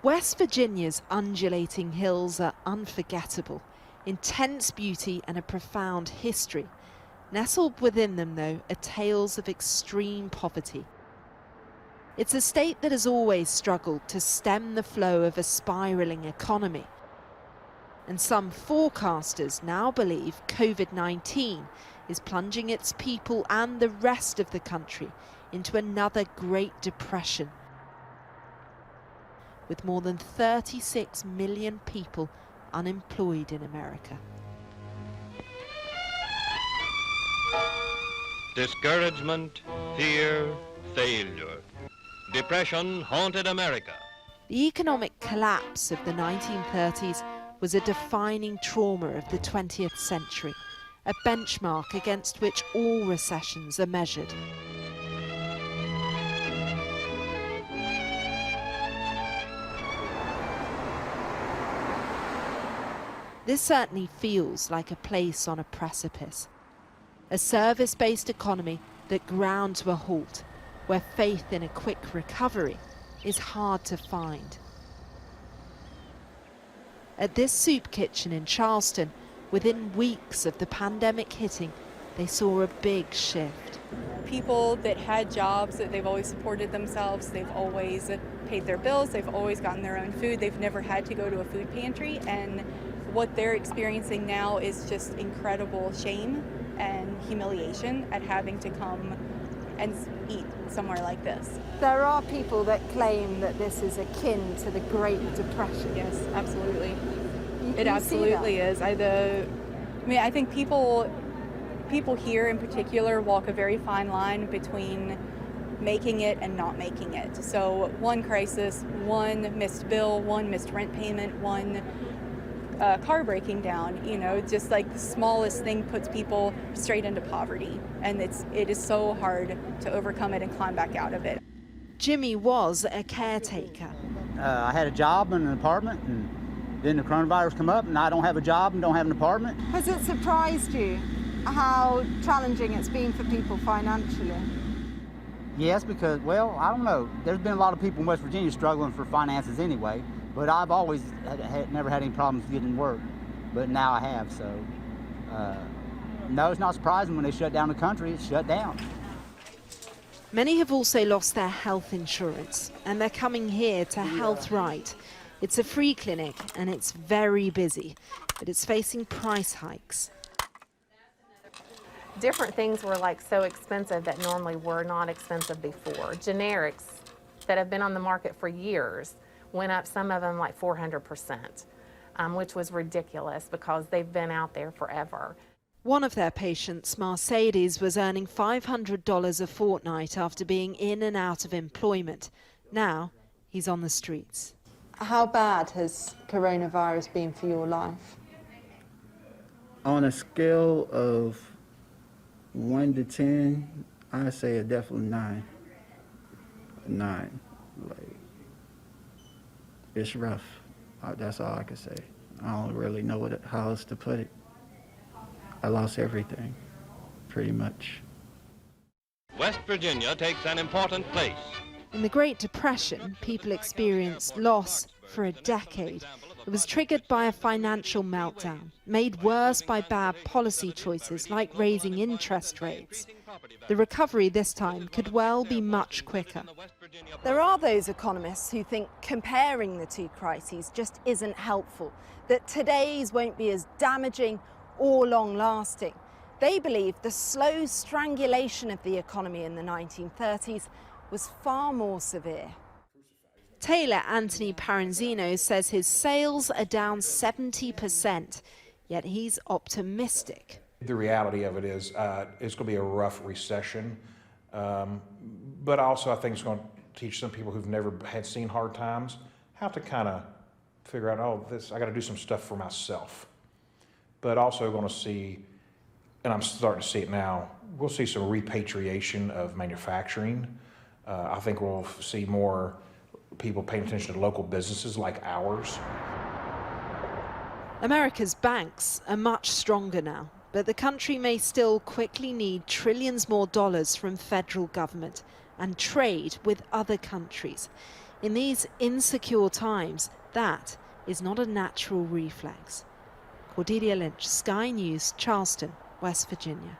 West Virginia's undulating hills are unforgettable, intense beauty and a profound history. Nestled within them, though, are tales of extreme poverty. It's a state that has always struggled to stem the flow of a spiralling economy. And some forecasters now believe COVID-19 is plunging its people and the rest of the country into another Great Depression, with more than 36 million people unemployed in America. Discouragement, fear, failure. Depression haunted America. The economic collapse of the 1930s was a defining trauma of the 20th century, a benchmark against which all recessions are measured. This certainly feels like a place on a precipice. A service-based economy that ground to a halt, where faith in a quick recovery is hard to find. At this soup kitchen in Charleston, within weeks of the pandemic hitting, they saw a big shift. People that had jobs, that they've always supported themselves, they've always paid their bills, they've always gotten their own food, they've never had to go to a food pantry, and what they're experiencing now is just incredible shame and humiliation at having to come and eat somewhere like this. There are people that claim that this is akin to the Great Depression. Yes, absolutely. It absolutely is. I think people here in particular walk a very fine line between making it and not making it. So one crisis, one missed bill, one missed rent payment, one car breaking down, just like the smallest thing puts people straight into poverty. And it is so hard to overcome it and climb back out of it. Jimmy was a caretaker. I had a job and an apartment, and then the coronavirus come up and I don't have a job and don't have an apartment. Has it surprised you how challenging it's been for people financially? Yes, because, well, I don't know. There's been a lot of people in West Virginia struggling for finances anyway. But I've always never had any problems getting work, but now I have, so no, it's not surprising when they shut down the country, it's shut down. Many have also lost their health insurance, and they're coming here to Health Right. It's a free clinic, and it's very busy, but it's facing price hikes. Different things were like so expensive that normally were not expensive before. Generics that have been on the market for years went up, some of them like 400%, which was ridiculous because they've been out there forever. One of their patients, Mercedes, was earning $500 a fortnight after being in and out of employment. Now he's on the streets. How bad has coronavirus been for your life? On a scale of 1 to 10, I'd say a definitely 9. 9. It's rough. That's all I can say. I don't really know how else to put it. I lost everything, pretty much. West Virginia takes an important place. In the Great Depression, people experienced loss for a decade. It was triggered by a financial meltdown, made worse by bad policy choices like raising interest rates. The recovery this time could well be much quicker. There are those economists who think comparing the two crises just isn't helpful, that today's won't be as damaging or long-lasting. They believe the slow strangulation of the economy in the 1930s was far more severe. Taylor Anthony Paranzino says his sales are down 70%, yet he's optimistic. The reality of it is it's going to be a rough recession, but also I think it's going to teach some people who've never seen hard times how to kind of figure out, oh, I got to do some stuff for myself. But also going to see, and I'm starting to see it now, we'll see some repatriation of manufacturing. I think we'll see more people paying attention to local businesses like ours. America's banks are much stronger now, but the country may still quickly need trillions more dollars from federal government and trade with other countries. In these insecure times, that is not a natural reflex. Cordelia Lynch, Sky News, Charleston, West Virginia.